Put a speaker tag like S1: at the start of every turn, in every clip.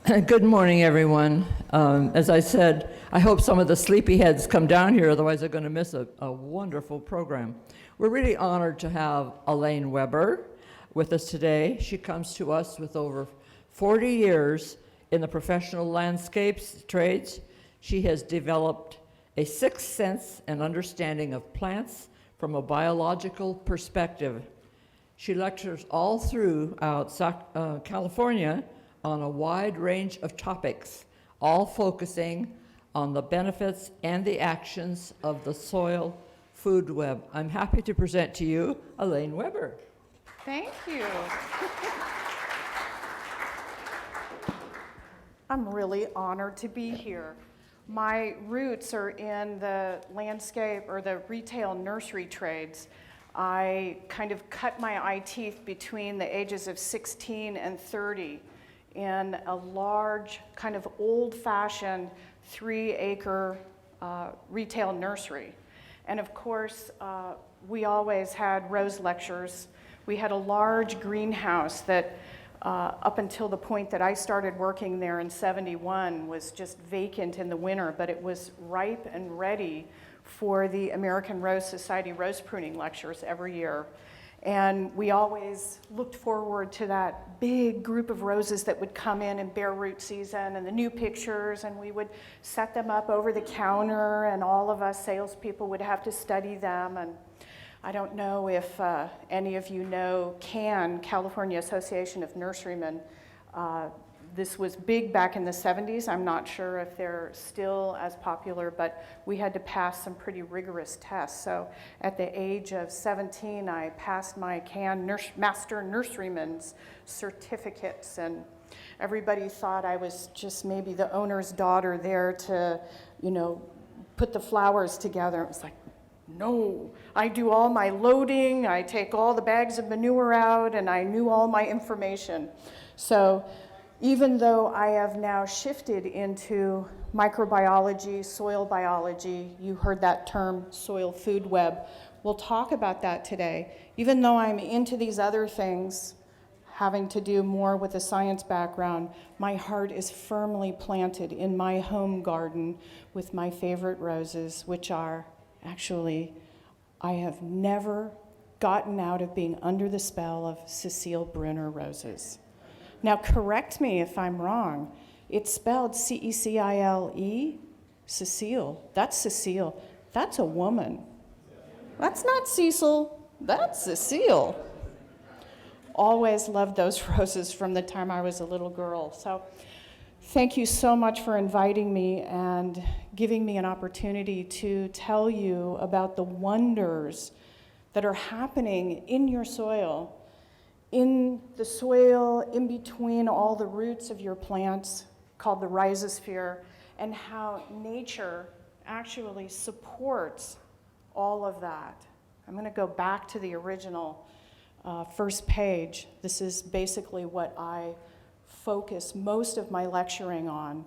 S1: Good morning, everyone. As I said, I hope some of the sleepyheads come down here, otherwise they're going to miss a wonderful program. We're really honored to have Alane Weber with us today. She comes to us with over 40 years in the professional landscapes trades. She has developed a sixth sense and understanding of plants from a biological perspective. She lectures all throughout California on a wide range of topics, all focusing on the benefits and the actions of the soil food web. I'm happy to present to you Alane Weber.
S2: Thank you. I'm really honored to be here. My roots are in the landscape or the retail nursery trades. I kind of cut my eye teeth between the ages of 16 and 30 in a large, kind of old-fashioned 3-acre retail nursery. And of course, we always had rose lectures. We had a large greenhouse that up until the point that I started working there in '71 was just vacant in the winter, but it was ripe and ready for the American Rose Society rose pruning lectures every year. And we always looked forward to that big group of roses that would come in bare root season and the new pictures, and we would set them up over the counter, and all of us salespeople would have to study them. And I don't know if any of you know CAN, California Association of Nurserymen. This was big back in the 70s. I'm not sure if they're still as popular, but we had to pass some pretty rigorous tests. So at the age of 17, I passed my CAN Master Nurseryman's certificates, and everybody thought I was just maybe the owner's daughter there to, put the flowers together. It was like, no, I do all my loading, I take all the bags of manure out, and I knew all my information. So even though I have now shifted into microbiology, soil biology, you heard that term, soil food web, we'll talk about that today. Even though I'm into these other things, having to do more with a science background, my heart is firmly planted in my home garden with my favorite roses, which are actually, I have never gotten out of being under the spell of Cecile Brunner roses. Now, correct me if I'm wrong. It's spelled C-E-C-I-L-E, Cecile. That's Cecile. That's a woman. That's not Cecil. That's Cecile. Always loved those roses from the time I was a little girl. So thank you so much for inviting me and giving me an opportunity to tell you about the wonders that are happening in your soil, in the soil, in between all the roots of your plants, called the rhizosphere, and how nature actually supports all of that. I'm going to go back to the original first page. This is basically what I focus most of my lecturing on,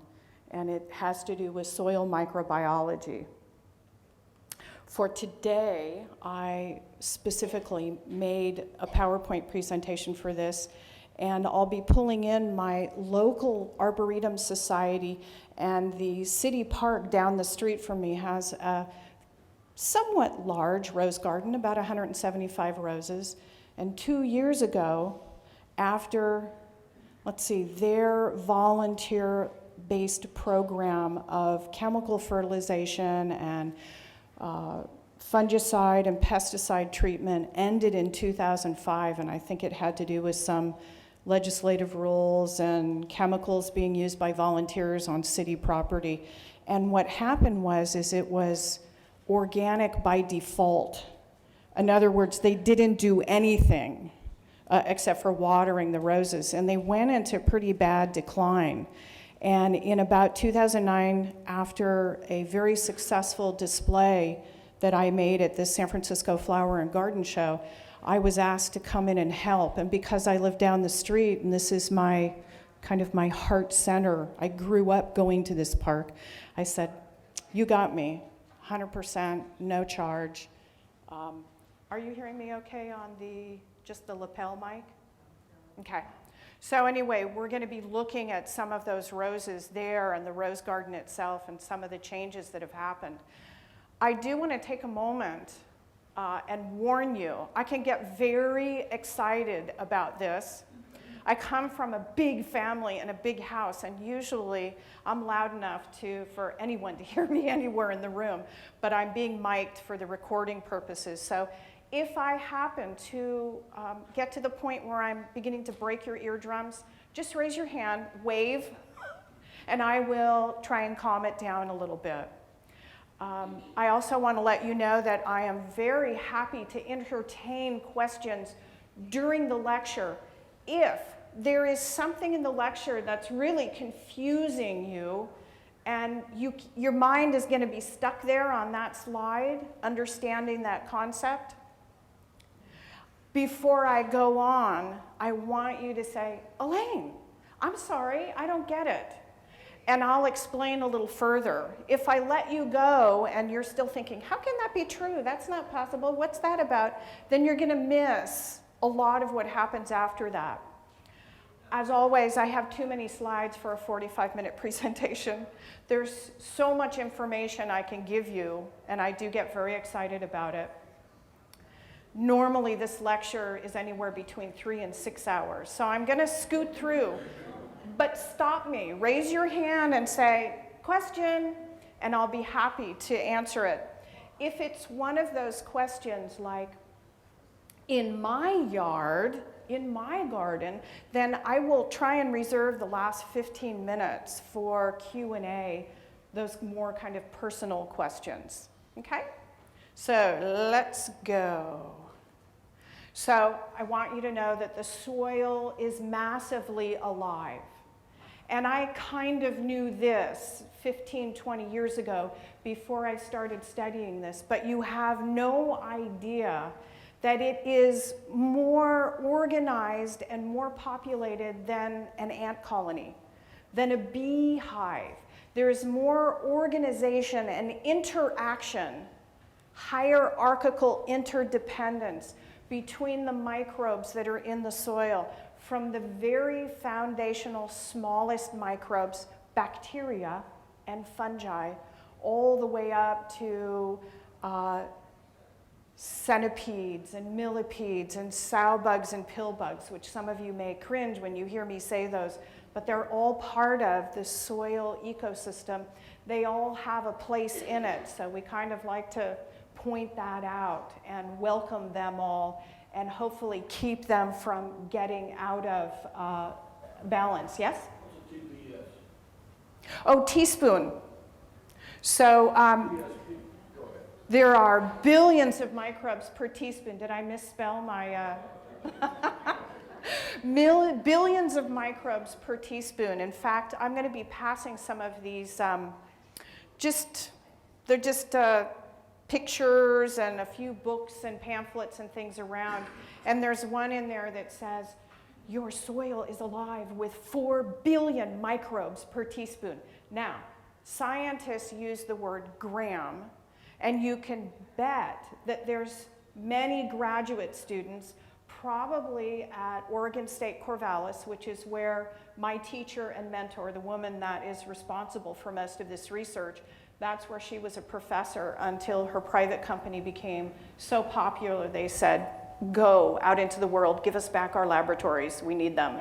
S2: and it has to do with soil microbiology. For today, I specifically made a PowerPoint presentation for this, and I'll be pulling in my local Arboretum Society, and the city park down the street from me has a somewhat large rose garden, about 175 roses. And 2 years ago, after, their volunteer-based program of chemical fertilization and fungicide and pesticide treatment ended in 2005, and I think it had to do with some legislative rules and chemicals being used by volunteers on city property. And what happened was it was organic by default. In other words, they didn't do anything except for watering the roses, and they went into pretty bad decline. And in about 2009, after a very successful display that I made at the San Francisco Flower and Garden Show, I was asked to come in and help. And because I live down the street, and this is my heart center, I grew up going to this park, I said, you got me, 100%, no charge. Are you hearing me okay on just the lapel mic? Okay. So anyway, we're going to be looking at some of those roses there and the rose garden itself and some of the changes that have happened. I do want to take a moment and warn you, I can get very excited about this. I come from a big family and a big house, and usually I'm loud enough for anyone to hear me anywhere in the room, but I'm being mic'd for the recording purposes. So if I happen to get to the point where I'm beginning to break your eardrums, just raise your hand, wave, and I will try and calm it down a little bit. I also want to let you know that I am very happy to entertain questions during the lecture. If there is something in the lecture that's really confusing you, and your mind is going to be stuck there on that slide, understanding that concept, before I go on, I want you to say, Alane, I'm sorry, I don't get it. And I'll explain a little further. If I let you go and you're still thinking, how can that be true? That's not possible. What's that about? Then you're going to miss a lot of what happens after that. As always, I have too many slides for a 45-minute presentation. There's so much information I can give you, and I do get very excited about it. Normally, this lecture is anywhere between 3 and 6 hours, so I'm going to scoot through. But stop me, raise your hand and say, question, and I'll be happy to answer it. If it's one of those questions like, in my yard, in my garden, then I will try and reserve the last 15 minutes for Q&A, those more kind of personal questions, okay? So let's go. So I want you to know that the soil is massively alive. And I kind of knew this 15, 20 years ago before I started studying this, but you have no idea that it is more organized and more populated than an ant colony, than a beehive. There's more organization and interaction, hierarchical interdependence between the microbes that are in the soil, from the very foundational smallest microbes, bacteria and fungi, all the way up to centipedes and millipedes and sow bugs and pill bugs, which some of you may cringe when you hear me say those, but they're all part of the soil ecosystem. They all have a place in it, so we kind of like to point that out and welcome them all and hopefully keep them from getting out of balance. Yes?
S3: What's a TPS?
S2: Oh, teaspoon. So there are billions of microbes per teaspoon. Did I misspell my... Billions of microbes per teaspoon. In fact, I'm going to be passing some of these, they're just pictures and a few books and pamphlets and things around. And there's one in there that says, your soil is alive with 4 billion microbes per teaspoon. Now, scientists use the word gram, and you can bet that there's many graduate students, probably at Oregon State Corvallis, which is where my teacher and mentor, the woman that is responsible for most of this research, that's where she was a professor until her private company became so popular, they said, go out into the world, give us back our laboratories, we need them.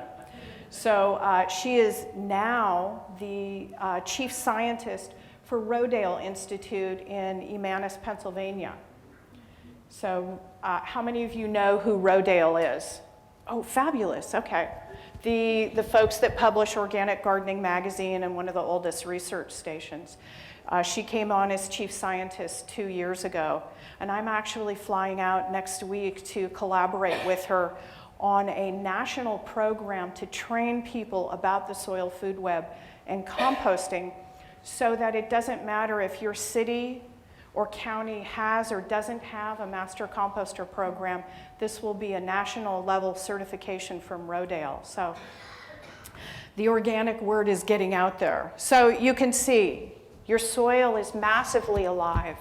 S2: So she is now the chief scientist for Rodale Institute in Emmaus, Pennsylvania. So how many of you know who Rodale is? Oh, fabulous, okay. The folks that publish Organic Gardening Magazine and one of the oldest research stations. She came on as chief scientist 2 years ago, and I'm actually flying out next week to collaborate with her on a national program to train people about the soil food web and composting, so that it doesn't matter if your city or county has or doesn't have a master composter program. This will be a national level certification from Rodale. So the organic word is getting out there. So you can see your soil is massively alive,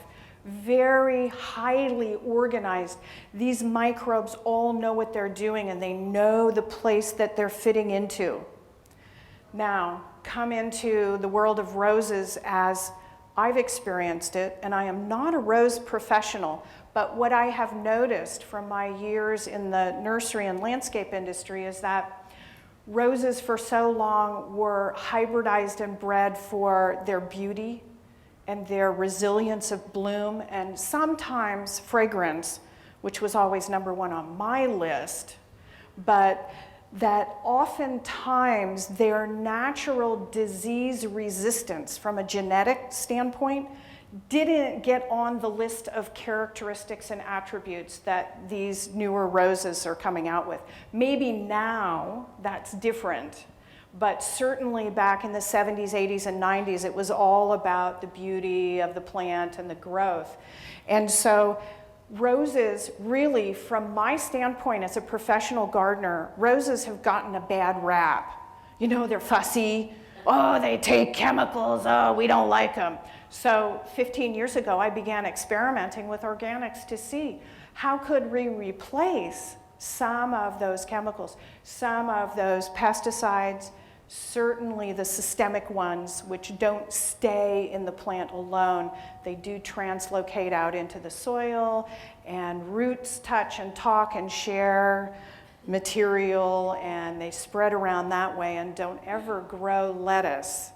S2: very highly organized. These microbes all know what they're doing and they know the place that they're fitting into. Now, come into the world of roses as I've experienced it, and I am not a rose professional, but what I have noticed from my years in the nursery and landscape industry is that roses for so long were hybridized and bred for their beauty and their resilience of bloom, and sometimes fragrance, which was always number one on my list, but that oftentimes their natural disease resistance from a genetic standpoint didn't get on the list of characteristics and attributes that these newer roses are coming out with. Maybe now that's different, but certainly back in the 70s, 80s, and 90s, it was all about the beauty of the plant and the growth. And so roses, really, from my standpoint as a professional gardener, roses have gotten a bad rap. You know, they're fussy. Oh, they take chemicals. Oh, we don't like them. So 15 years ago, I began experimenting with organics to see how could we replace some of those chemicals, some of those pesticides, certainly the systemic ones, which don't stay in the plant alone. They do translocate out into the soil, and roots touch and talk and share material, and they spread around that way, and don't ever grow lettuce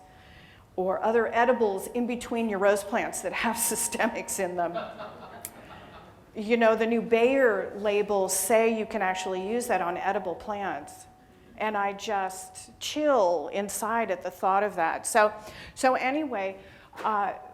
S2: or other edibles in between your rose plants that have systemics in them. You know, the new Bayer labels say you can actually use that on edible plants. And I just chill inside at the thought of that. So anyway,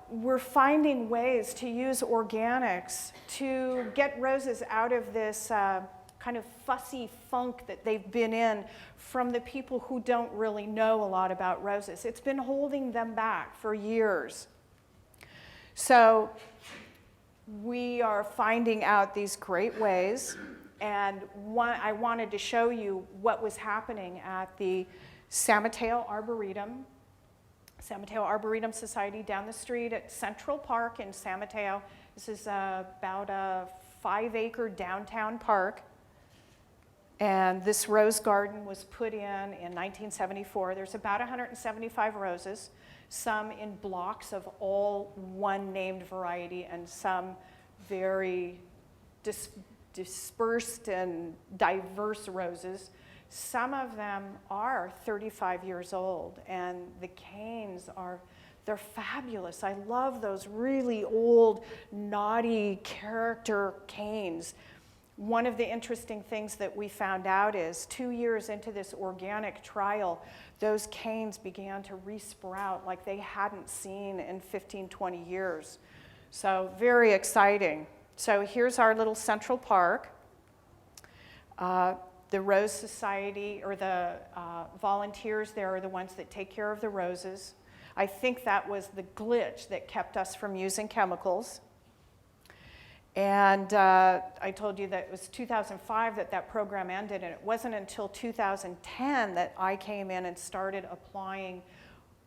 S2: we're finding ways to use organics to get roses out of this kind of fussy funk that they've been in from the people who don't really know a lot about roses. It's been holding them back for years. So we are finding out these great ways, and I wanted to show you what was happening at the San Mateo Arboretum Society down the street at Central Park in San Mateo. This is about a 5-acre downtown park. And this rose garden was put in 1974. There's about 175 roses, some in blocks of all one named variety, and some very dispersed and diverse roses. Some of them are 35 years old, and the canes they're fabulous. I love those really old, naughty character canes. One of the interesting things that we found out is 2 years into this organic trial, those canes began to resprout like they hadn't seen in 15, 20 years. So very exciting. So here's our little Central Park. The Rose Society, or the volunteers there, are the ones that take care of the roses. I think that was the glitch that kept us from using chemicals. And I told you that it was 2005 that program ended, and it wasn't until 2010 that I came in and started applying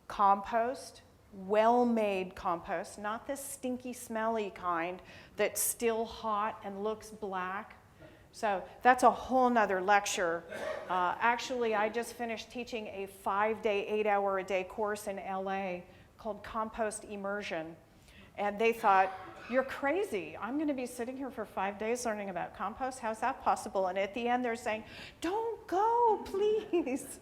S2: compost, well-made compost, not this stinky, smelly kind that's still hot and looks black. So that's a whole nother lecture. Actually, I just finished teaching a 5-day, 8-hour-a-day course in LA called Compost Immersion. And they thought, you're crazy. I'm going to be sitting here for 5 days learning about compost. How's that possible? And at the end, they're saying, don't go, please.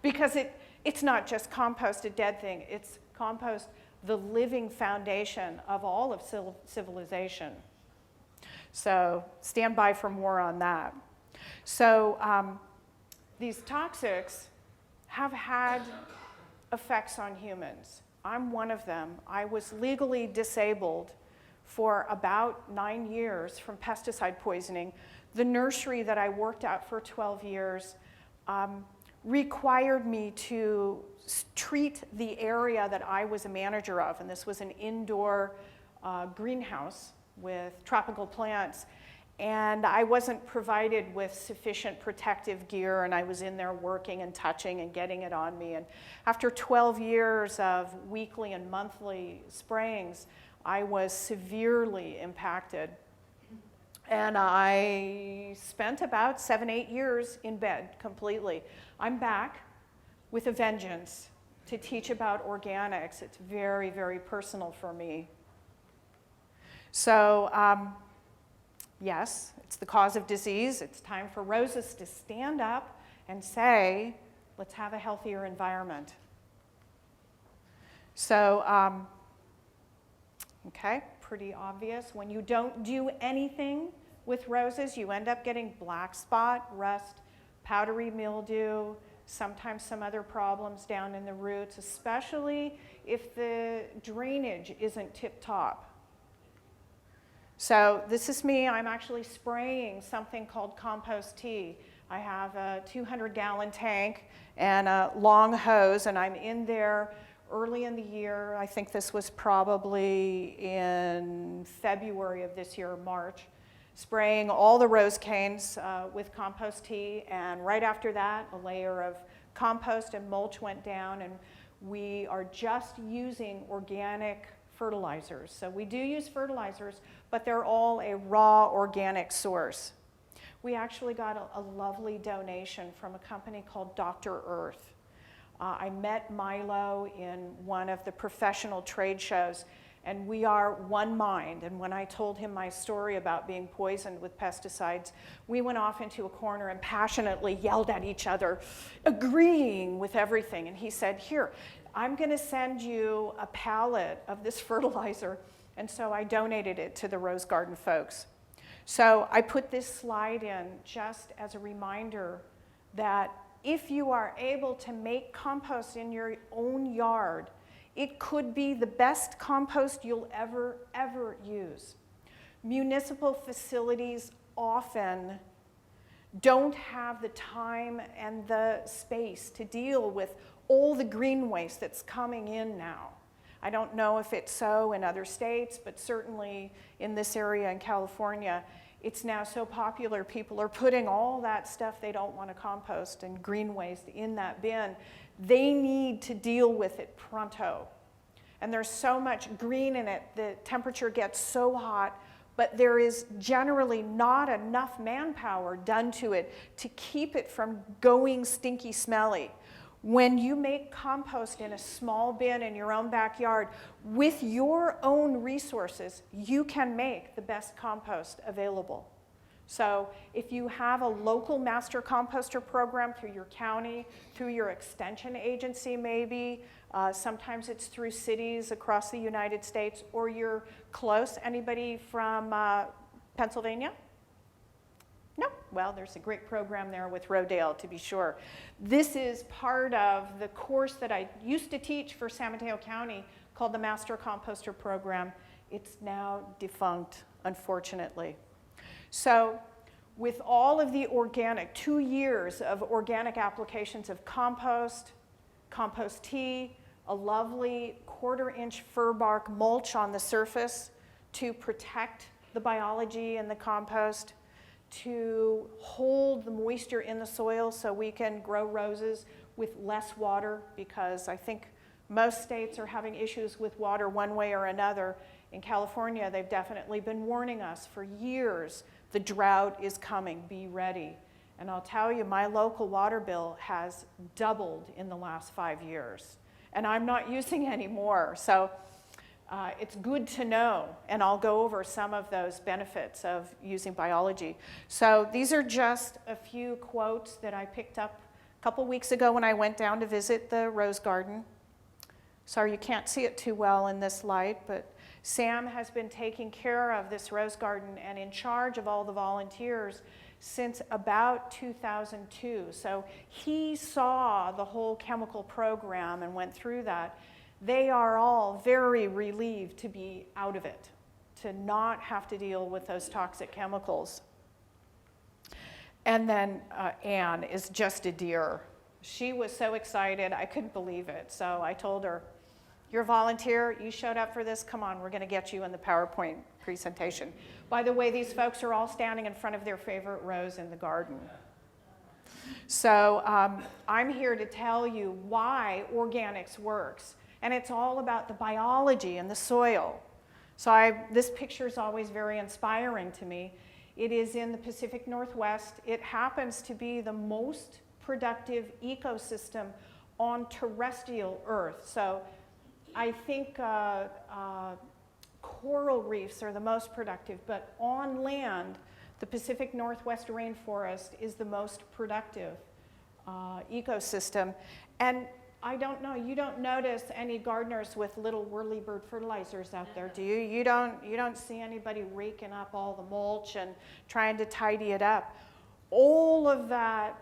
S2: Because it's not just compost, a dead thing. It's compost, the living foundation of all of civilization. So stand by for more on that. So these toxics have had effects on humans. I'm one of them. I was legally disabled for about 9 years from pesticide poisoning. The nursery that I worked at for 12 years required me to treat the area that I was a manager of, and this was an indoor greenhouse with tropical plants, and I wasn't provided with sufficient protective gear, and I was in there working and touching and getting it on me. And after 12 years of weekly and monthly sprayings, I was severely impacted. And I spent about 7, 8 years in bed completely. I'm back with a vengeance to teach about organics. It's very, very personal for me. So, yes, it's the cause of disease. It's time for roses to stand up and say, let's have a healthier environment. So, okay, pretty obvious. When you don't do anything with roses, you end up getting black spot, rust, powdery mildew, sometimes some other problems down in the roots, especially if the drainage isn't tip-top. So this is me. I'm actually spraying something called compost tea. I have a 200-gallon tank and a long hose, and I'm in there early in the year. I think this was probably in February of this year, March, spraying all the rose canes with compost tea, and right after that, a layer of compost and mulch went down, and we are just using organic fertilizers. So we do use fertilizers, but they're all a raw organic source. We actually got a lovely donation from a company called Dr. Earth. I met Milo in one of the professional trade shows, and we are one mind. And when I told him my story about being poisoned with pesticides, we went off into a corner and passionately yelled at each other, agreeing with everything. And he said, here, I'm going to send you a pallet of this fertilizer. And so I donated it to the Rose Garden folks. So I put this slide in just as a reminder that if you are able to make compost in your own yard, it could be the best compost you'll ever use. Municipal facilities often don't have the time and the space to deal with all the green waste that's coming in now. I don't know if it's so in other states, but certainly in this area in California, it's now so popular, people are putting all that stuff they don't want to compost and green waste in that bin. They need to deal with it pronto. And there's so much green in it, the temperature gets so hot, but there is generally not enough manpower done to it to keep it from going stinky smelly. When you make compost in a small bin in your own backyard, with your own resources, you can make the best compost available. So if you have a local master composter program through your county, through your extension agency maybe, sometimes it's through cities across the United States, or you're close. Anybody from Pennsylvania? No? Well, there's a great program there with Rodale, to be sure. This is part of the course that I used to teach for San Mateo County called the Master Composter Program. It's now defunct, unfortunately. So with all of the organic, 2 years of organic applications of compost, compost tea, a lovely 1/4-inch fir bark mulch on the surface to protect the biology in the compost, to hold the moisture in the soil so we can grow roses with less water, because I think most states are having issues with water one way or another. In California, they've definitely been warning us for years, the drought is coming, be ready. And I'll tell you, my local water bill has doubled in the last 5 years, and I'm not using any more. So it's good to know, and I'll go over some of those benefits of using biology. So these are just a few quotes that I picked up a couple weeks ago when I went down to visit the Rose Garden. Sorry you can't see it too well in this light, but Sam has been taking care of this Rose Garden and in charge of all the volunteers since about 2002. So he saw the whole chemical program and went through that. They are all very relieved to be out of it, to not have to deal with those toxic chemicals. And then Anne is just a dear. She was so excited, I couldn't believe it. So I told her, you're a volunteer, you showed up for this, come on, we're gonna get you in the PowerPoint presentation. By the way, these folks are all standing in front of their favorite rose in the garden. So I'm here to tell you why organics works. And it's all about the biology and the soil. So this picture is always very inspiring to me. It is in the Pacific Northwest. It happens to be the most productive ecosystem on terrestrial Earth. So I think coral reefs are the most productive, but on land, the Pacific Northwest rainforest is the most productive ecosystem. And I don't know, you don't notice any gardeners with little whirlybird fertilizers out there, do you? You don't see anybody raking up all the mulch and trying to tidy it up. All of that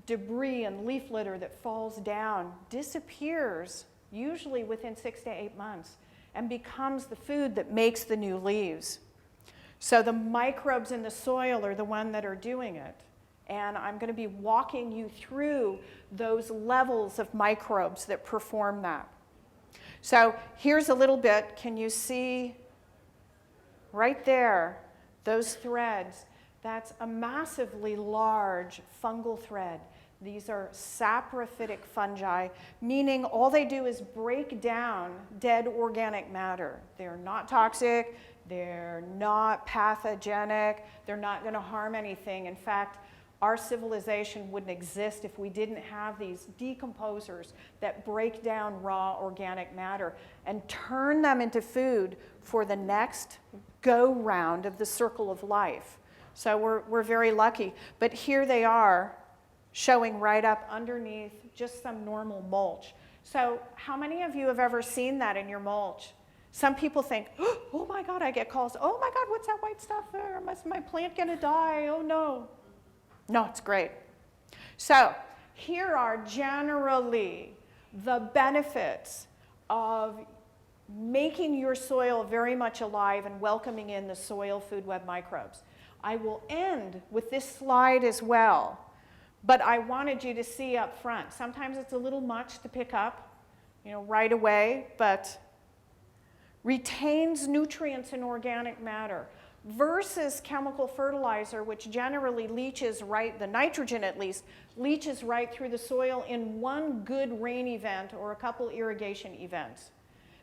S2: debris and leaf litter that falls down disappears usually within 6 to 8 months and becomes the food that makes the new leaves. So the microbes in the soil are the one that are doing it. And I'm going to be walking you through those levels of microbes that perform that. So here's a little bit. Can you see right there, those threads? That's a massively large fungal thread. These are saprophytic fungi, meaning all they do is break down dead organic matter. They're not toxic, they're not pathogenic, they're not going to harm anything. In fact, our civilization wouldn't exist if we didn't have these decomposers that break down raw organic matter and turn them into food for the next go-round of the circle of life. So we're very lucky. But here they are, showing right up underneath just some normal mulch. So how many of you have ever seen that in your mulch? Some people think, oh my God, I get calls. Oh my God, what's that white stuff there? Is my plant gonna die? Oh no. No, it's great. So here are generally the benefits of making your soil very much alive and welcoming in the soil food web microbes. I will end with this slide as well, but I wanted you to see up front. Sometimes it's a little much to pick up, right away, but retains nutrients and organic matter versus chemical fertilizer, which generally leaches right, the nitrogen at least, leaches right through the soil in one good rain event or a couple irrigation events.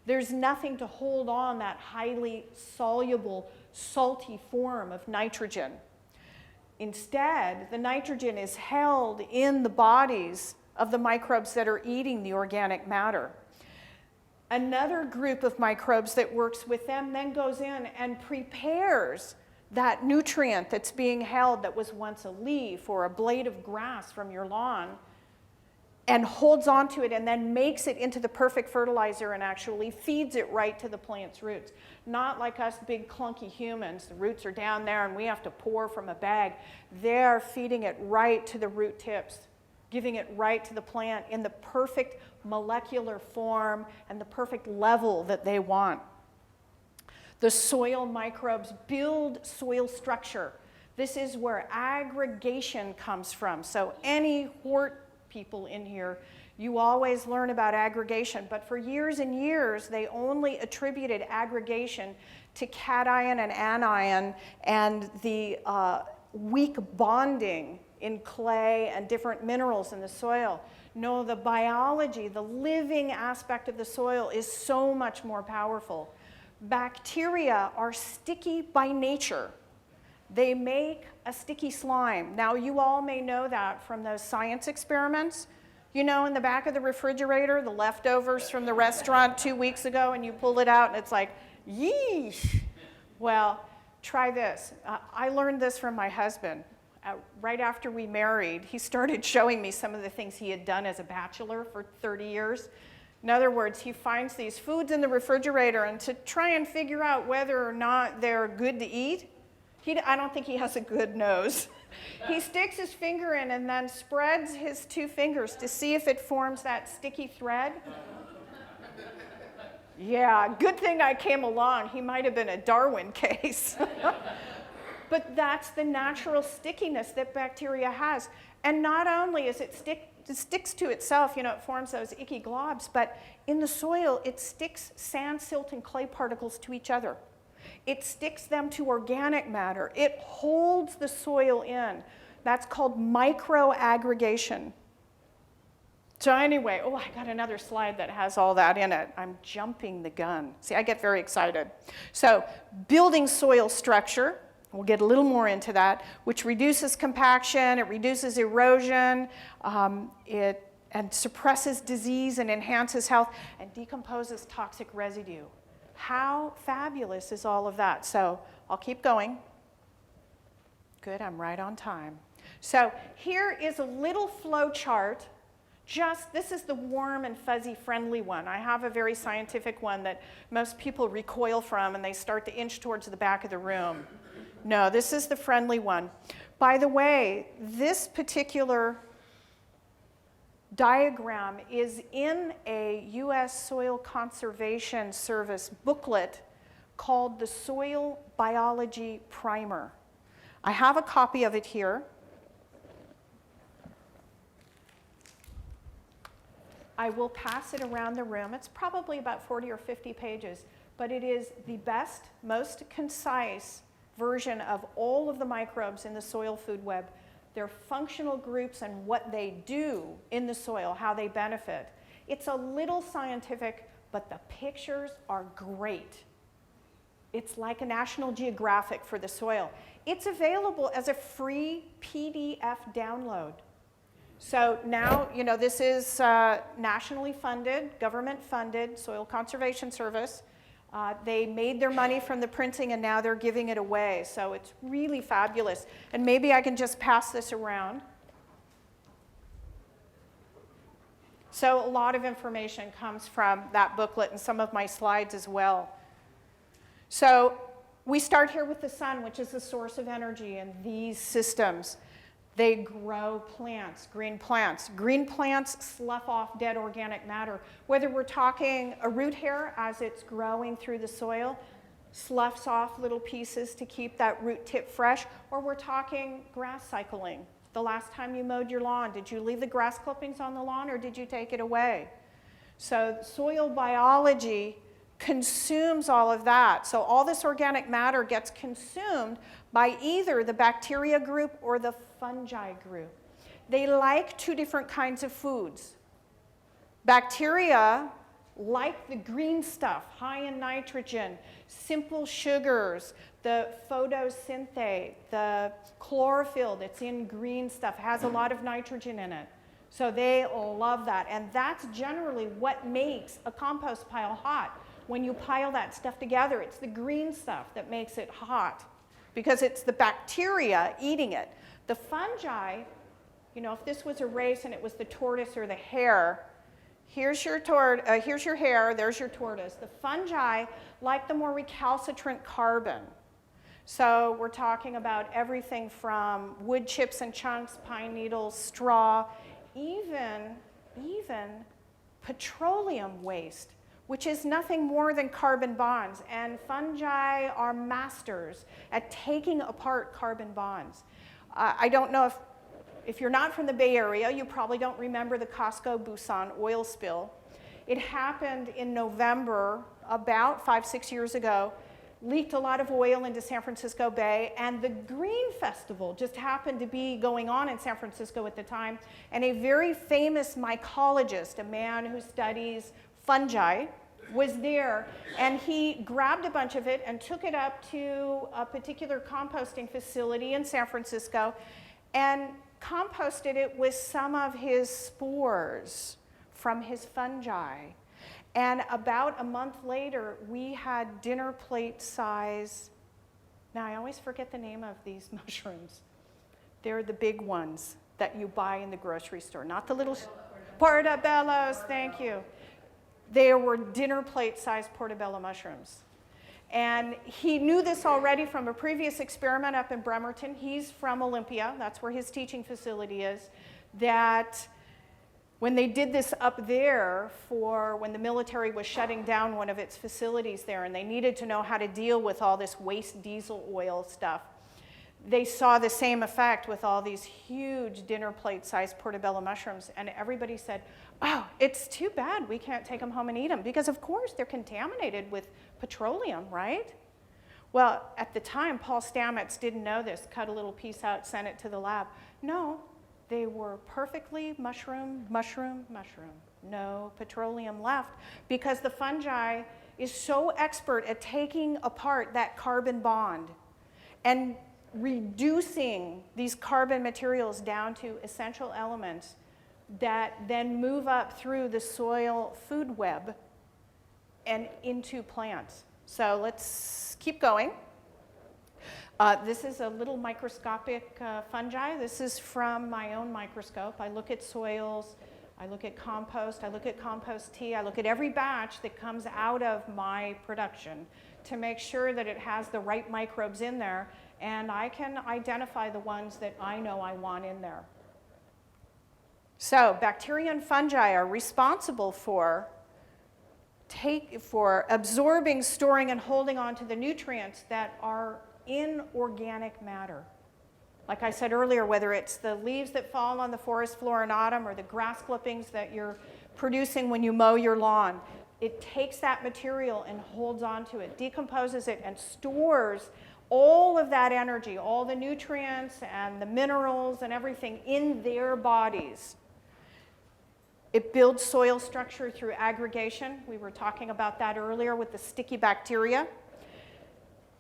S2: There's nothing to hold on that highly soluble, salty form of nitrogen. Instead, the nitrogen is held in the bodies of the microbes that are eating the organic matter. Another group of microbes that works with them then goes in and prepares that nutrient that's being held that was once a leaf or a blade of grass from your lawn and holds onto it and then makes it into the perfect fertilizer and actually feeds it right to the plant's roots. Not like us big clunky humans, the roots are down there and we have to pour from a bag. They're feeding it right to the root tips, giving it right to the plant in the perfect molecular form and the perfect level that they want. The soil microbes build soil structure. This is where aggregation comes from. So any hort people in here, you always learn about aggregation, but for years and years they only attributed aggregation to cation and anion and the weak bonding in clay and different minerals in the soil. No, the biology, the living aspect of the soil is so much more powerful. Bacteria are sticky by nature. They make a sticky slime. Now, you all may know that from those science experiments. In the back of the refrigerator, the leftovers from the restaurant 2 weeks ago, and you pull it out and it's like, yeesh. Well, try this. I learned this from my husband. Right after we married, he started showing me some of the things he had done as a bachelor for 30 years. In other words, he finds these foods in the refrigerator, and to try and figure out whether or not they're good to eat, I don't think he has a good nose. He sticks his finger in and then spreads his 2 fingers to see if it forms that sticky thread. Yeah, good thing I came along. He might have been a Darwin case. But that's the natural stickiness that bacteria has. And not only is it sticks to itself, it forms those icky globs, but in the soil, it sticks sand, silt, and clay particles to each other. It sticks them to organic matter. It holds the soil in. That's called microaggregation. So anyway, oh, I got another slide that has all that in it. I'm jumping the gun. See, I get very excited. So building soil structure, we'll get a little more into that, which reduces compaction, it reduces erosion, and suppresses disease and enhances health and decomposes toxic residue. How fabulous is all of that? So I'll keep going. Good, I'm right on time. So here is a little flow chart. This is the warm and fuzzy friendly one. I have a very scientific one that most people recoil from and they start to inch towards the back of the room. No, this is the friendly one. By the way, this particular diagram is in a U.S. Soil Conservation Service booklet called the Soil Biology Primer. I have a copy of it here. I will pass it around the room. It's probably about 40 or 50 pages, but it is the best, most concise version of all of the microbes in the soil food web, their functional groups and what they do in the soil, how they benefit. It's a little scientific, but the pictures are great. It's like a National Geographic for the soil. It's available as a free PDF download. So now, you know, this is nationally funded, government-funded Soil Conservation Service. They made their money from the printing and now they're giving it away. So it's really fabulous. And maybe I can just pass this around. So a lot of information comes from that booklet and some of my slides as well. So we start here with the sun, which is the source of energy in these systems. They grow plants, green plants. Green plants slough off dead organic matter. Whether we're talking a root hair as it's growing through the soil, sloughs off little pieces to keep that root tip fresh, or we're talking grass cycling. The last time you mowed your lawn, did you leave the grass clippings on the lawn or did you take it away? So soil biology consumes all of that. So all this organic matter gets consumed by either the bacteria group or the fungi group. They like two different kinds of foods. Bacteria like the green stuff, high in nitrogen, simple sugars, the photosynthate, the chlorophyll that's in green stuff has a lot of nitrogen in it. So they love that. And that's generally what makes a compost pile hot. When you pile that stuff together, it's the green stuff that makes it hot because it's the bacteria eating it. The fungi, you know, if this was a race and it was the tortoise or the hare, here's your hare, there's your tortoise. The fungi like the more recalcitrant carbon. So we're talking about everything from wood chips and chunks, pine needles, straw, even petroleum waste, which is nothing more than carbon bonds. And fungi are masters at taking apart carbon bonds. I don't know if you're not from the Bay Area, you probably don't remember the Costco Busan oil spill. It happened in November, about 5-6 years ago, leaked a lot of oil into San Francisco Bay, and the Green Festival just happened to be going on in San Francisco at the time, and a very famous mycologist, a man who studies fungi, was there, and he grabbed a bunch of it and took it up to a particular composting facility in San Francisco and composted it with some of his spores from his fungi. And about a month later, we had dinner plate size, now I always forget the name of these mushrooms. They're the big ones that you buy in the grocery store, not the little, portobellos, thank you. They were dinner plate sized portobello mushrooms. And he knew this already from a previous experiment up in Bremerton. He's from Olympia, that's where his teaching facility is, that when they did this up there for when the military was shutting down one of its facilities there and they needed to know how to deal with all this waste diesel oil stuff, they saw the same effect with all these huge dinner plate sized portobello mushrooms, and everybody said, oh, it's too bad we can't take them home and eat them, because of course they're contaminated with petroleum, right? Well, at the time, Paul Stamets didn't know this, cut a little piece out, sent it to the lab. No, They were perfectly mushroom, mushroom, mushroom. No petroleum left because the fungi is so expert at taking apart that carbon bond and reducing these carbon materials down to essential elements that then move up through the soil food web and into plants. So let's keep going. This is a little microscopic fungi. This is from my own microscope. I look at soils, I look at compost, I look at compost tea, I look at every batch that comes out of my production to make sure that it has the right microbes in there, and I can identify the ones that I know I want in there. So bacteria and fungi are responsible for absorbing, storing, and holding on to the nutrients that are in organic matter. Like I said earlier, whether it's the leaves that fall on the forest floor in autumn or the grass clippings that you're producing when you mow your lawn, it takes that material and holds on to it, decomposes it, and stores all of that energy, all the nutrients and the minerals and everything in their bodies. It builds soil structure through aggregation. We were talking about that earlier with the sticky bacteria.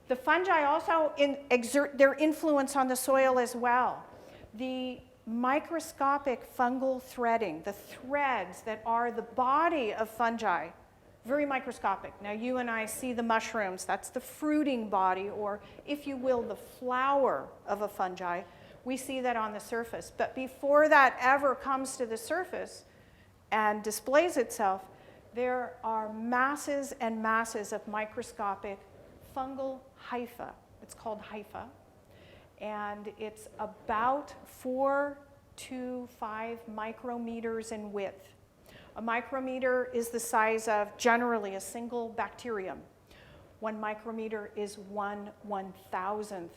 S2: The fungi also exert their influence on the soil as well. The microscopic fungal threading, the threads that are the body of fungi, very microscopic. Now you and I see the mushrooms, that's the fruiting body, or if you will, the flower of a fungi. We see that on the surface. But before that ever comes to the surface and displays itself, there are masses and masses of microscopic fungal hypha. It's called hypha. And it's about 4 to 5 micrometers in width. A micrometer is the size of generally a single bacterium. 1 micrometer is 1/1000th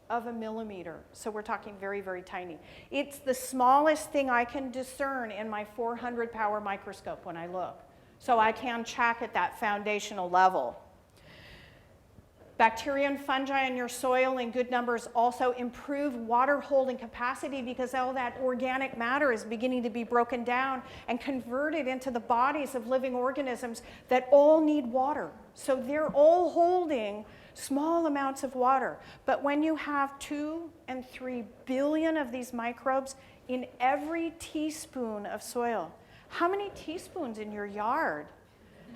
S2: of a millimeter. So we're talking very, very tiny. It's the smallest thing I can discern in my 400 power microscope when I look. So I can check at that foundational level. Bacteria and fungi in your soil in good numbers also improve water holding capacity because all that organic matter is beginning to be broken down and converted into the bodies of living organisms that all need water. So they're all holding small amounts of water. But when you have 2 and 3 billion of these microbes in every teaspoon of soil, how many teaspoons in your yard?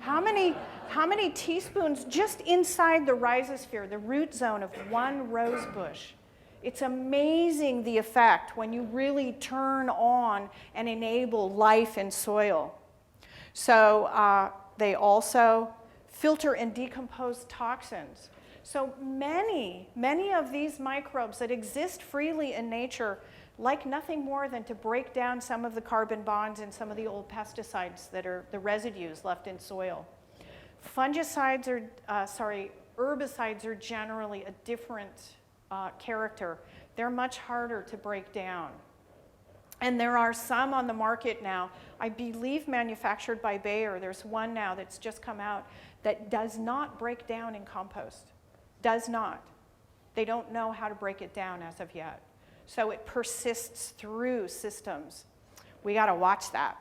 S2: How many teaspoons just inside the rhizosphere, the root zone of one rose bush? It's amazing the effect when you really turn on and enable life in soil. So they also filter and decompose toxins. So many of these microbes that exist freely in nature like nothing more than to break down some of the carbon bonds and some of the old pesticides that are the residues left in soil. Herbicides are generally a different character. They're much harder to break down. And there are some on the market now, I believe manufactured by Bayer. There's one now that's just come out that does not break down in compost. Does not. They don't know how to break it down as of yet. So it persists through systems. We got to watch that.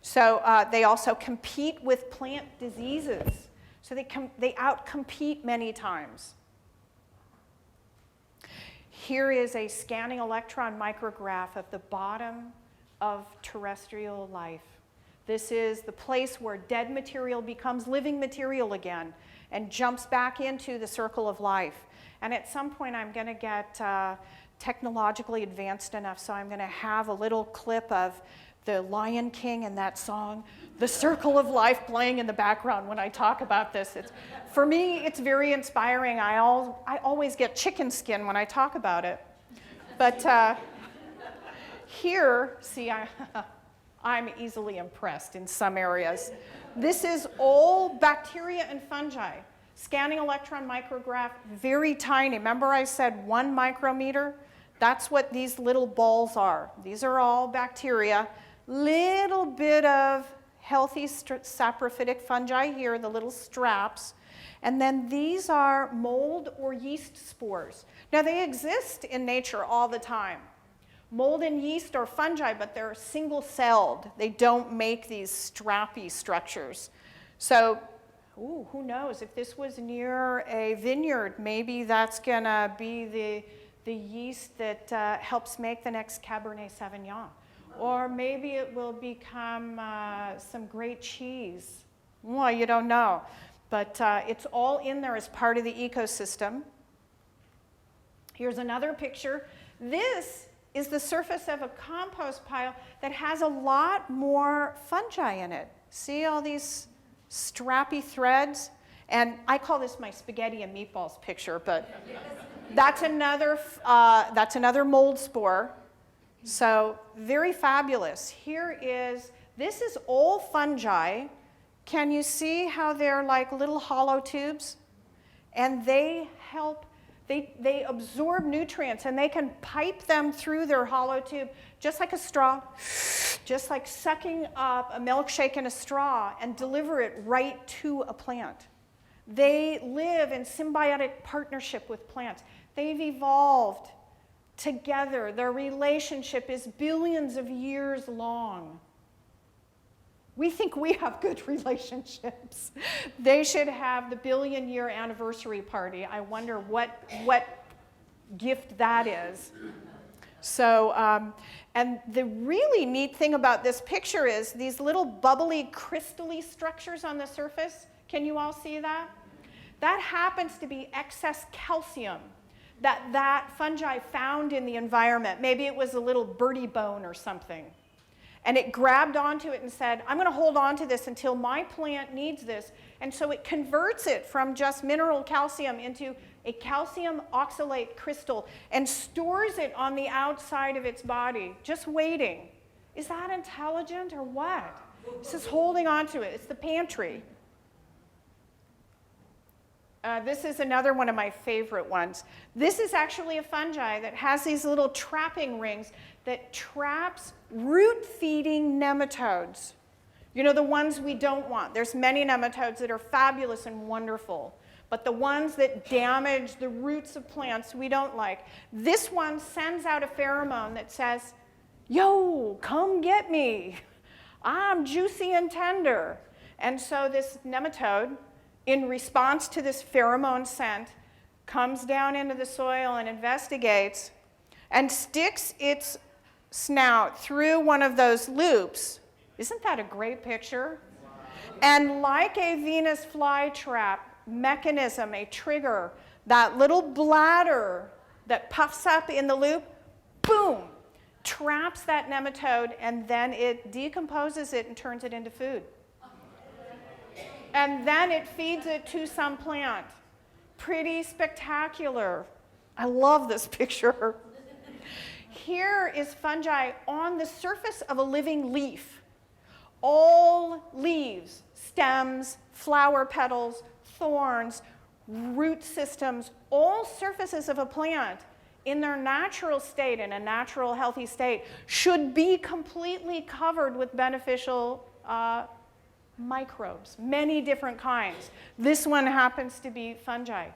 S2: So they also compete with plant diseases. So they outcompete many times. Here is a scanning electron micrograph of the bottom of terrestrial life. This is the place where dead material becomes living material again and jumps back into the circle of life. And at some point I'm going to get technologically advanced enough, so I'm going to have a little clip of the Lion King and that song, The Circle of Life, playing in the background when I talk about this. For me, it's very inspiring. I always get chicken skin when I talk about it. But here, see, I'm easily impressed in some areas. This is all bacteria and fungi. Scanning electron micrograph, very tiny. Remember I said 1 micrometer? That's what these little balls are. These are all bacteria. Little bit of healthy saprophytic fungi here, the little straps. And then these are mold or yeast spores. Now they exist in nature all the time. Mold and yeast are fungi, but they're single-celled. They don't make these strappy structures. So, who knows? If this was near a vineyard, maybe that's going to be the yeast that helps make the next Cabernet Sauvignon. Or maybe it will become some great cheese. Well, you don't know. But it's all in there as part of the ecosystem. Here's another picture. This is the surface of a compost pile that has a lot more fungi in it. See all these strappy threads? And I call this my spaghetti and meatballs picture, but that's another mold spore. So very fabulous. This is all fungi. Can you see how they're like little hollow tubes? And they help, they absorb nutrients and they can pipe them through their hollow tube just like a straw, just like sucking up a milkshake in a straw and deliver it right to a plant. They live in symbiotic partnership with plants. They've evolved together. Their relationship is billions of years long. We think we have good relationships. They should have the billion-year anniversary party. I wonder what gift that is. So, and the really neat thing about this picture is these little bubbly, crystally structures on the surface. Can you all see that? That happens to be excess calcium that fungi found in the environment. Maybe it was a little birdie bone or something. And it grabbed onto it and said, I'm going to hold on to this until my plant needs this. And so it converts it from just mineral calcium into a calcium oxalate crystal and stores it on the outside of its body, just waiting. Is that intelligent or what? It's just holding on to it. It's the pantry. This is another one of my favorite ones. This is actually a fungi that has these little trapping rings that traps root-feeding nematodes. You know, the ones we don't want. There's many nematodes that are fabulous and wonderful, but the ones that damage the roots of plants we don't like. This one sends out a pheromone that says, yo, come get me. I'm juicy and tender. And so this nematode, in response to this pheromone scent, comes down into the soil and investigates and sticks its snout through one of those loops. Isn't that a great picture? And like a Venus flytrap mechanism, a trigger, that little bladder that puffs up in the loop, boom, traps that nematode, and then it decomposes it and turns it into food. And then it feeds it to some plant. Pretty spectacular. I love this picture. Here is fungi on the surface of a living leaf. All leaves, stems, flower petals, thorns, root systems, all surfaces of a plant in their natural state, in a natural healthy state, should be completely covered with beneficial microbes, many different kinds. This one happens to be fungi.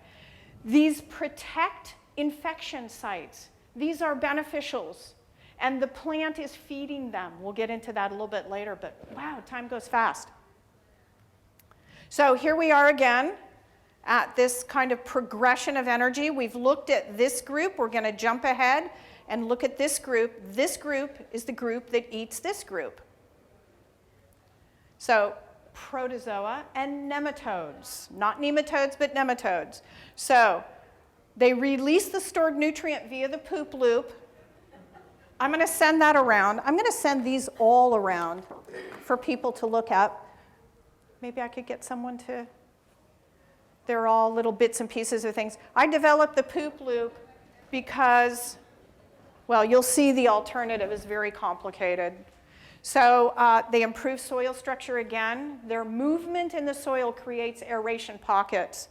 S2: These protect infection sites. These are beneficials, and the plant is feeding them. We'll get into that a little bit later, but wow, time goes fast. So here we are again at this kind of progression of energy. We've looked at this group. We're going to jump ahead and look at this group. This group is the group that eats this group. So protozoa and nematodes, not nematodes, but nematodes. So they release the stored nutrient via the poop loop. I'm going to send that around. I'm going to send these all around for people to look at. Maybe I could get someone to, they're all little bits and pieces of things. I developed the poop loop because, well, you'll see the alternative is very complicated. So they improve soil structure again. Their movement in the soil creates aeration pockets.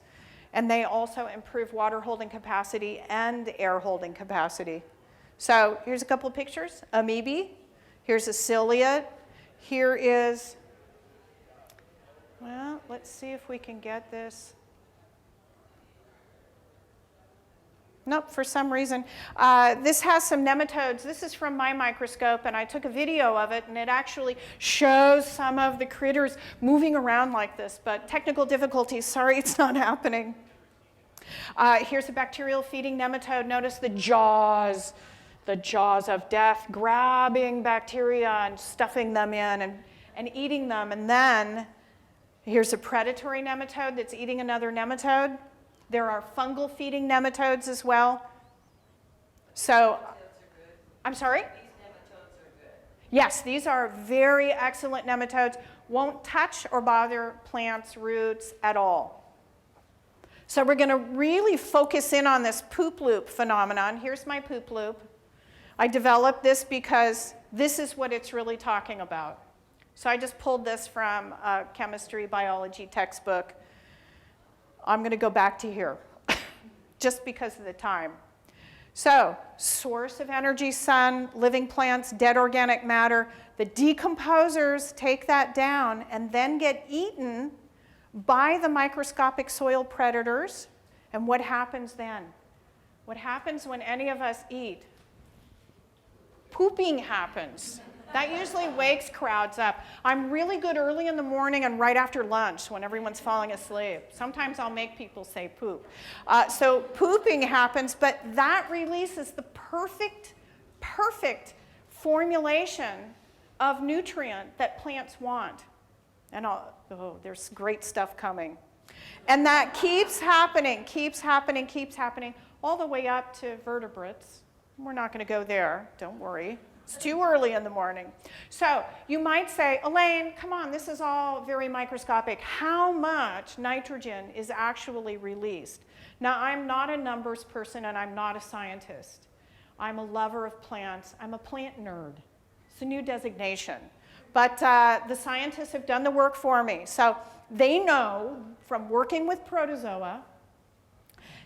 S2: And they also improve water holding capacity and air holding capacity. So here's a couple of pictures. Amoebae. Here's a ciliate. Here is, well, let's see if we can get this. Nope, for some reason. This has some nematodes. This is from my microscope, and I took a video of it, and it actually shows some of the critters moving around like this, but technical difficulties, sorry, it's not happening. Here's a bacterial feeding nematode. Notice the jaws of death, grabbing bacteria and stuffing them in and eating them. And then here's a predatory nematode that's eating another nematode. There are fungal feeding nematodes as well. So, I'm sorry? These nematodes are good. Yes, these are very excellent nematodes. Won't touch or bother plants' roots at all. So we're going to really focus in on this poop loop phenomenon. Here's my poop loop. I developed this because this is what it's really talking about. So I just pulled this from a chemistry, biology textbook. I'm going to go back to here, just because of the time. So, source of energy, sun, living plants, dead organic matter. The decomposers take that down and then get eaten by the microscopic soil predators. And what happens then? What happens when any of us eat? Pooping happens. That usually wakes crowds up. I'm really good early in the morning and right after lunch when everyone's falling asleep. Sometimes I'll make people say poop. So pooping happens, but that releases the perfect formulation of nutrient that plants want. And there's great stuff coming. And that keeps happening, all the way up to vertebrates. We're not going to go there, don't worry. It's too early in the morning. So you might say, Alane, come on, this is all very microscopic. How much nitrogen is actually released? Now, I'm not a numbers person and I'm not a scientist. I'm a lover of plants. I'm a plant nerd. It's a new designation. But the scientists have done the work for me. So they know from working with protozoa,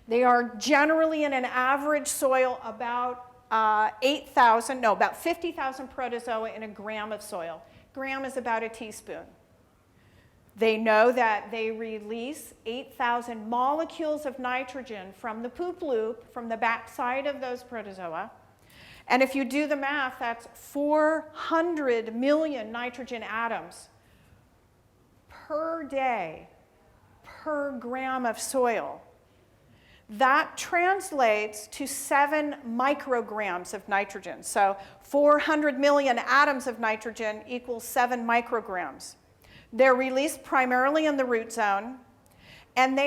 S2: they are generally in an average soil about 50,000 protozoa in a gram of soil. Gram is about a teaspoon. They know that they release 8,000 molecules of nitrogen from the poop loop, from the backside of those protozoa. And if you do the math, that's 400 million nitrogen atoms per day, per gram of soil. That translates to 7 micrograms of nitrogen. So 400 million atoms of nitrogen equals 7 micrograms. They're released primarily in the root zone, and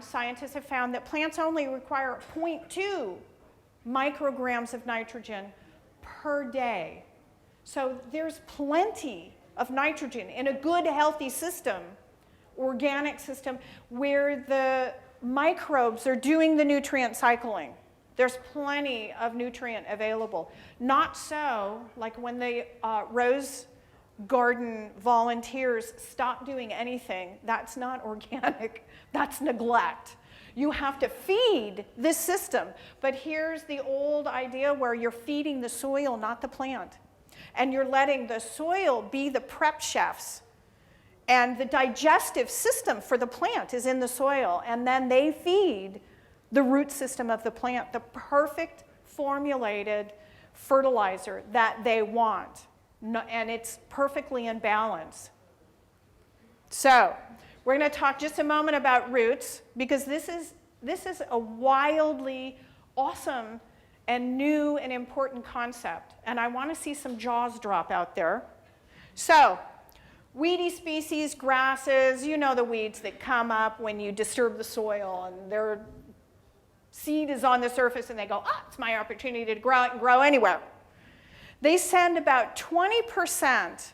S2: scientists have found that plants only require 0.2 micrograms of nitrogen per day. So there's plenty of nitrogen in a good, healthy system, organic system, where the microbes are doing the nutrient cycling. There's plenty of nutrient available. Not so like when the rose garden volunteers stop doing anything. That's not organic. That's neglect. You have to feed this system. But here's the old idea where you're feeding the soil, not the plant. And you're letting the soil be the prep chefs. And the digestive system for the plant is in the soil, and then they feed the root system of the plant the perfect formulated fertilizer that they want, and it's perfectly in balance. So we're going to talk just a moment about roots, because this is a wildly awesome and new and important concept, and I want to see some jaws drop out there. So, weedy species, grasses, you know the weeds that come up when you disturb the soil and their seed is on the surface and they go, it's my opportunity to grow it and grow anywhere. They send about 20%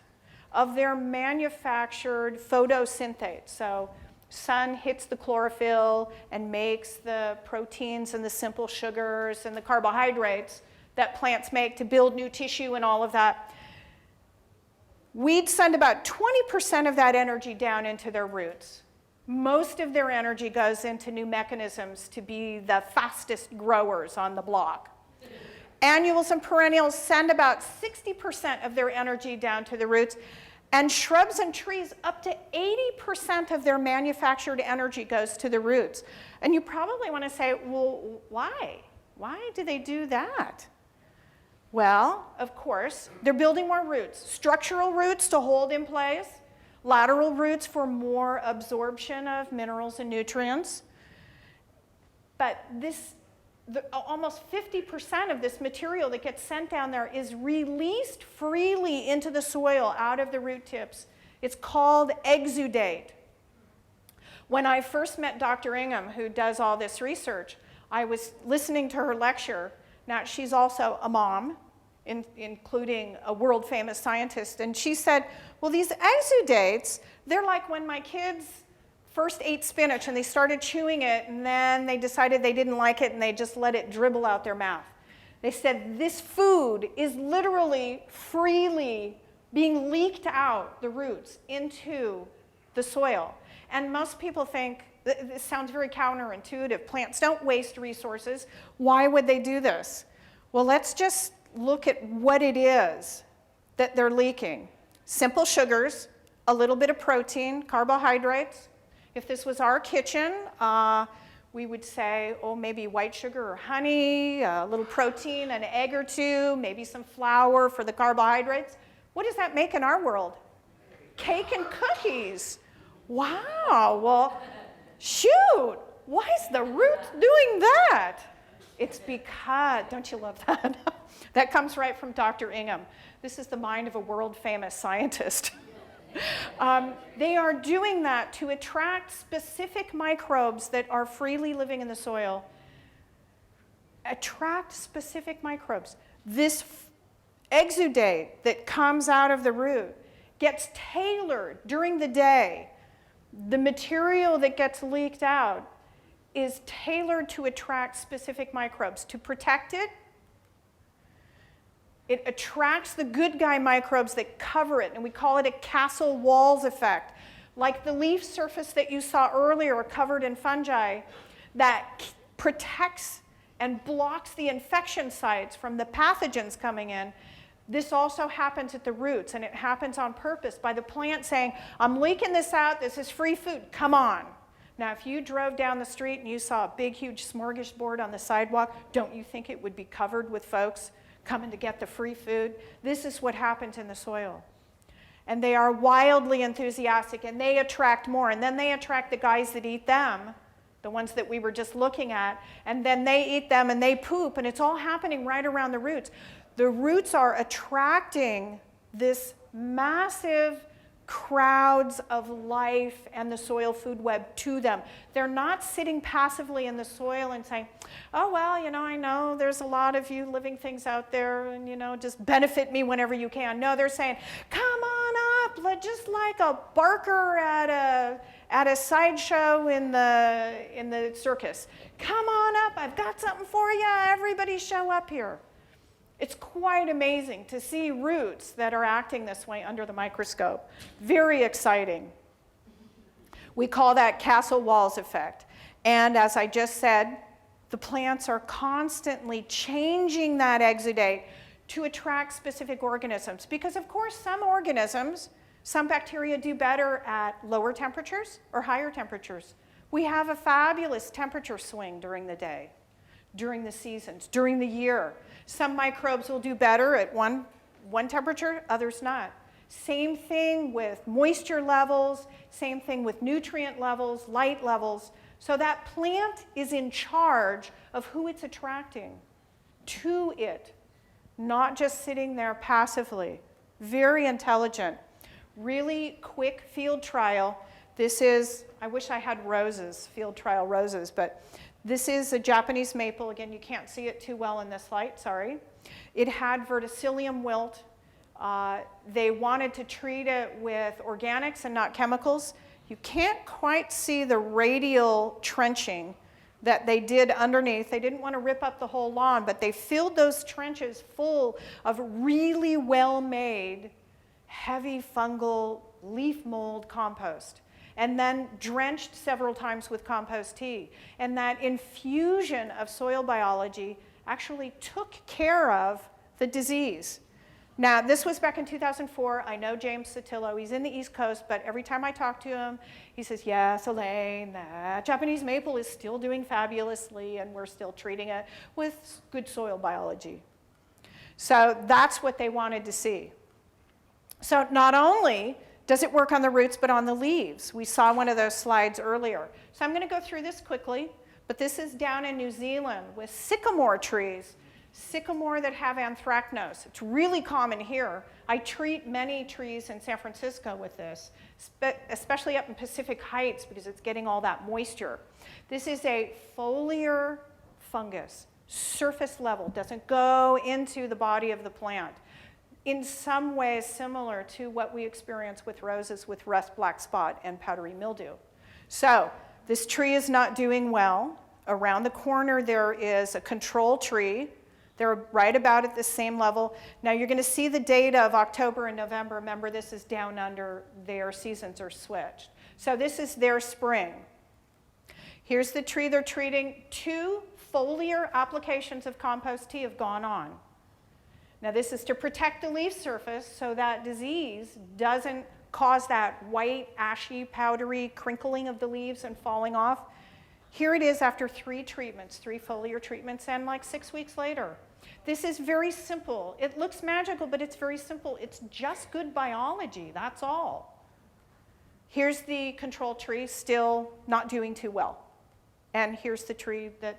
S2: of their manufactured photosynthate. So sun hits the chlorophyll and makes the proteins and the simple sugars and the carbohydrates that plants make to build new tissue and all of that. Weeds send about 20% of that energy down into their roots. Most of their energy goes into new mechanisms to be the fastest growers on the block. Annuals and perennials send about 60% of their energy down to the roots. And shrubs and trees, up to 80% of their manufactured energy goes to the roots. And you probably want to say, well, why? Why do they do that? Well, of course, they're building more roots. Structural roots to hold in place, lateral roots for more absorption of minerals and nutrients. But almost 50% of this material that gets sent down there is released freely into the soil out of the root tips. It's called exudate. When I first met Dr. Ingham, who does all this research, I was listening to her lecture. Now, she's also a mom, including a world-famous scientist, and she said, well, these exudates, they're like when my kids first ate spinach and they started chewing it and then they decided they didn't like it and they just let it dribble out their mouth. They said this food is literally freely being leaked out the roots into the soil. And most people think, this sounds very counterintuitive, plants don't waste resources. Why would they do this? Well, let's just look at what it is that they're leaking. Simple sugars, a little bit of protein, carbohydrates. If this was our kitchen, we would say, oh, maybe white sugar or honey, a little protein, an egg or two, maybe some flour for the carbohydrates. What does that make in our world? Cake and cookies. Wow, well, shoot, why is the root doing that? It's because, don't you love that? That comes right from Dr. Ingham. This is the mind of a world-famous scientist. They are doing that to attract specific microbes that are freely living in the soil. Attract specific microbes. This exudate that comes out of the root gets tailored during the day. The material that gets leaked out is tailored to attract specific microbes, to protect it. It attracts the good guy microbes that cover it, and we call it a castle walls effect. Like the leaf surface that you saw earlier covered in fungi that protects and blocks the infection sites from the pathogens coming in. This also happens at the roots, and it happens on purpose by the plant saying, I'm leaking this out, this is free food, come on. Now, if you drove down the street and you saw a big, huge smorgasbord on the sidewalk, don't you think it would be covered with folks coming to get the free food? This is what happens in the soil. And they are wildly enthusiastic, and they attract more. And then they attract the guys that eat them, the ones that we were just looking at, and then they eat them and they poop, and it's all happening right around the roots. The roots are attracting this massive crowds of life and the soil food web to them. They're not sitting passively in the soil and saying, oh, well, you know, I know there's a lot of you living things out there and, you know, just benefit me whenever you can. No, they're saying, come on up, just like a barker at a sideshow in the circus. Come on up, I've got something for you, everybody show up here. It's quite amazing to see roots that are acting this way under the microscope. Very exciting. We call that castle walls effect. And as I just said, the plants are constantly changing that exudate to attract specific organisms. Because of course some organisms, some bacteria do better at lower temperatures or higher temperatures. We have a fabulous temperature swing during the day, during the seasons, during the year. Some microbes will do better at one temperature, others not. Same thing with moisture levels, same thing with nutrient levels, light levels. So that plant is in charge of who it's attracting to it, not just sitting there passively. Very intelligent. Really quick field trial. This is, I wish I had roses, field trial roses, but this is a Japanese maple. Again, you can't see it too well in this light, sorry. It had verticillium wilt. They wanted to treat it with organics and not chemicals. You can't quite see the radial trenching that they did underneath. They didn't want to rip up the whole lawn, but they filled those trenches full of really well-made, heavy fungal leaf mold compost, and then drenched several times with compost tea. And that infusion of soil biology actually took care of the disease. Now, this was back in 2004. I know James Sotillo. He's in the East Coast, but every time I talk to him, he says, yes, Alane, that Japanese maple is still doing fabulously, and we're still treating it with good soil biology. So that's what they wanted to see. So not only does it work on the roots, but on the leaves. We saw one of those slides earlier. So I'm going to go through this quickly, but this is down in New Zealand with sycamore trees. Sycamore that have anthracnose. It's really common here. I treat many trees in San Francisco with this, especially up in Pacific Heights because it's getting all that moisture. This is a foliar fungus, surface level, doesn't go into the body of the plant. In some ways similar to what we experience with roses with rust black spot and powdery mildew. So this tree is not doing well. Around the corner there is a control tree. They're right about at the same level. Now you're going to see the data of October and November. Remember, this is down under, their seasons are switched. So this is their spring. Here's the tree they're treating. 2 foliar applications of compost tea have gone on. Now this is to protect the leaf surface so that disease doesn't cause that white, ashy, powdery crinkling of the leaves and falling off. Here it is after 3 treatments, 3 foliar treatments, and like 6 weeks later. This is very simple. It looks magical, but it's very simple. It's just good biology, that's all. Here's the control tree, still not doing too well. And here's the tree that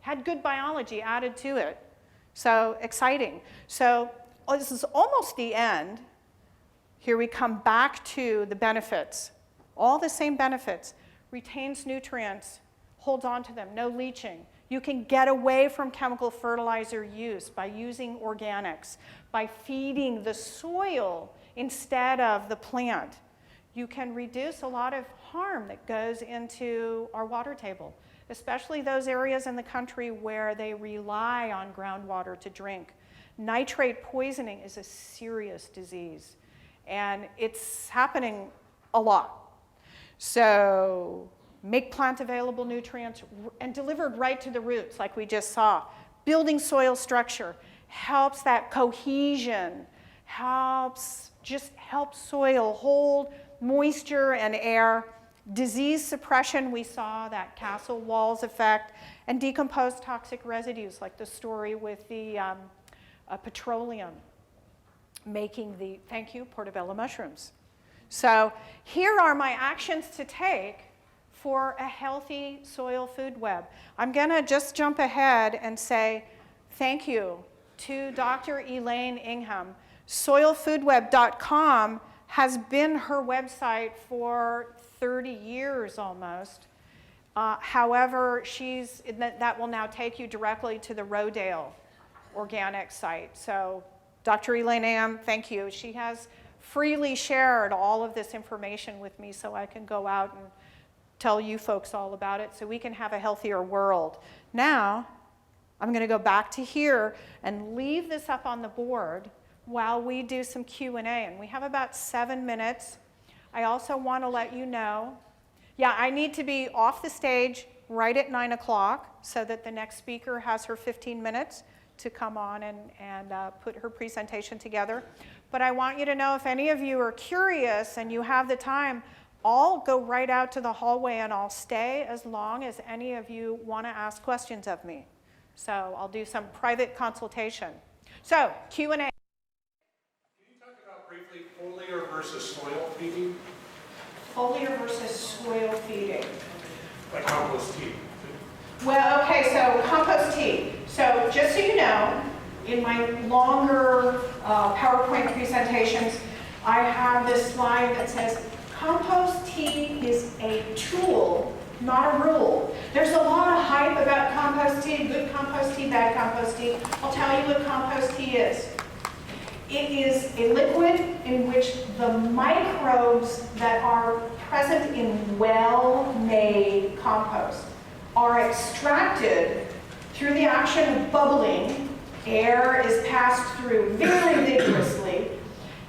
S2: had good biology added to it. So exciting. So this is almost the end. Here we come back to the benefits. All the same benefits. Retains nutrients, holds on to them, no leaching. You can get away from chemical fertilizer use by using organics, by feeding the soil instead of the plant. You can reduce a lot of harm that goes into our water table, especially those areas in the country where they rely on groundwater to drink. Nitrate poisoning is a serious disease, and it's happening a lot. So make plant available nutrients and delivered right to the roots like we just saw. Building soil structure helps that cohesion, helps soil hold moisture and air. Disease suppression, we saw that castle walls effect, and decompose toxic residues like the story with the petroleum making the, thank you, portobello mushrooms. So here are my actions to take for a healthy soil food web. I'm going to just jump ahead and say thank you to Dr. Elaine Ingham. Soilfoodweb.com has been her website for 30 years almost. However, that will now take you directly to the Rodale organic site. So Dr. Elaine Ingham, thank you. She has freely shared all of this information with me so I can go out and tell you folks all about it so we can have a healthier world. Now, I'm going to go back to here and leave this up on the board while we do some Q&A. And we have about 7 minutes. I also want to let you know, I need to be off the stage right at 9 o'clock so that the next speaker has her 15 minutes to come on and put her presentation together. But I want you to know if any of you are curious and you have the time, I'll go right out to the hallway and I'll stay as long as any of you want to ask questions of me. So I'll do some private consultation. So, Q&A.
S3: Can you talk about briefly foliar versus soil feeding?
S2: Foliar versus soil feeding.
S3: Like compost tea.
S2: Well, okay, so compost tea. So just so you know, in my longer PowerPoint presentations, I have this slide that says, compost tea is a tool, not a rule. There's a lot of hype about compost tea, good compost tea, bad compost tea. I'll tell you what compost tea is. It is a liquid in which the microbes that are present in well-made compost are extracted through the action of bubbling. Air is passed through very vigorously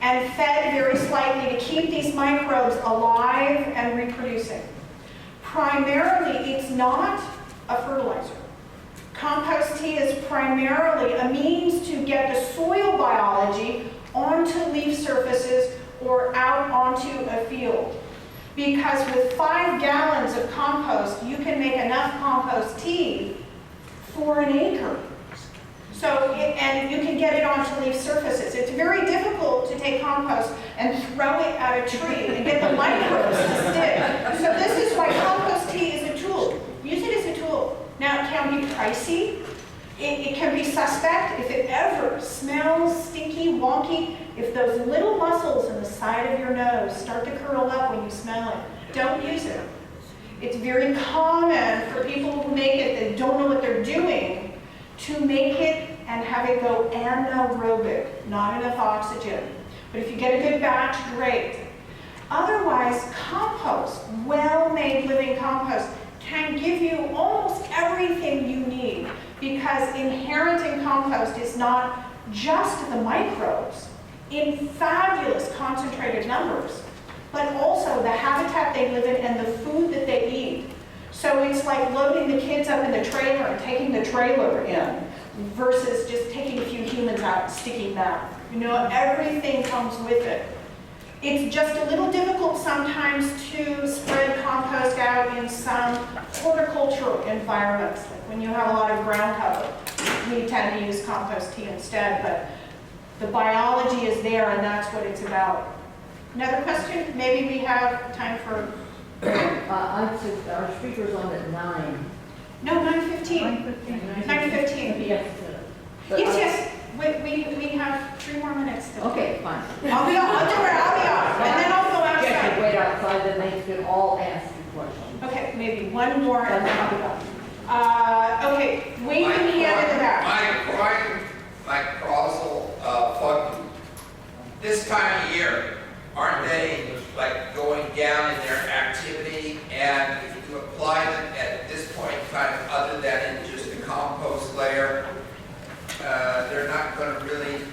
S2: and fed very slightly to keep these microbes alive and reproducing. Primarily, it's not a fertilizer. Compost tea is primarily a means to get the soil biology onto leaf surfaces or out onto a field. Because with 5 gallons of compost, you can make enough compost tea for an acre. And you can get it onto leaf surfaces. It's very difficult to take compost and throw it at a tree and get the microbes to stick. So this is why compost tea is a tool. Use it as a tool. Now, it can be pricey. It can be suspect if it ever smells stinky, wonky. If those little muscles in the side of your nose start to curl up when you smell it, don't use it. It's very common for people who make it that don't know what they're doing to make it and have it go anaerobic, not enough oxygen. But if you get a good batch, great. Otherwise, compost, well-made living compost, can give you almost everything you need, because inherent in compost is not just the microbes in fabulous concentrated numbers, but also the habitat they live in and the food that they eat. So it's like loading the kids up in the trailer and taking the trailer in versus just taking a few humans out and sticking them. You know, everything comes with it. It's just a little difficult sometimes to spread compost out in some horticultural environments. Like when you have a lot of ground cover, we tend to use compost tea instead, but the biology is there and that's what it's about. Another question? Maybe we have time for...
S1: I'd say our speaker's on at 9.
S2: No, 9:15. 9:15.
S1: Yes.
S2: Yes. We have 3 more minutes still.
S1: Okay, fine.
S2: I'll be off. Don't worry, I'll be off. And then I'll go
S1: Yes,
S2: outside.
S1: you wait outside, then they can all ask you questions.
S2: Okay, maybe one more and then I'll be off. Okay, wait in the end of the back.
S4: Microbial fungi. This time of year, aren't they like going down in their activity? And if you apply them at this point in time, other than in just the compost layer, they're not going to really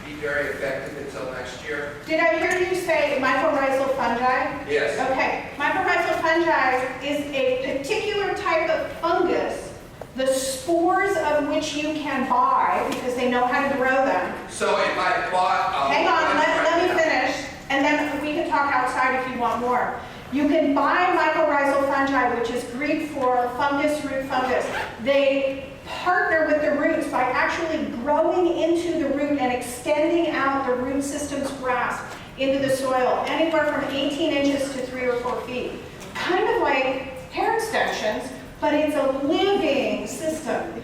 S4: be very effective until next year.
S2: Did I hear you say mycorrhizal fungi?
S4: Yes.
S2: Okay, mycorrhizal fungi is a particular type of fungus, the spores of which you can buy because they know how to grow them.
S4: So if I bought...
S2: Hang on, let me finish, and then we can talk outside if you want more. You can buy mycorrhizal fungi, which is Greek for fungus, root fungus. They partner with the roots by actually growing into the root and extending out the root system's grasp into the soil, anywhere from 18 inches to 3 or 4 feet. Kind of like hair extensions, but it's a living system,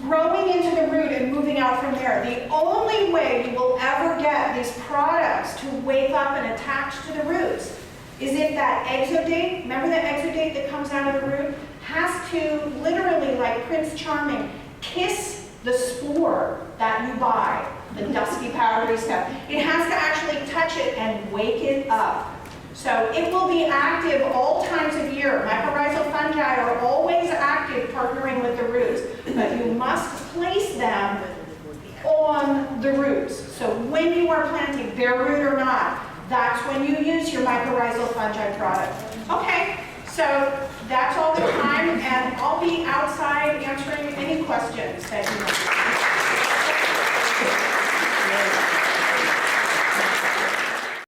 S2: growing into the root and moving out from there. The only way you will ever get these products to wake up and attach to the roots is if that exudate, remember the exudate that comes out of the root, has to literally, like Prince Charming, kiss the spore that you buy, the dusky powdery stuff. It has to actually touch it and wake it up. So it will be active all times of year. Mycorrhizal fungi are always active partnering with the roots, but you must place them on the roots. So when you are planting, bare root or not, that's when you use your mycorrhizal fungi product. Okay, so that's all the time, and I'll be outside answering any questions that you have.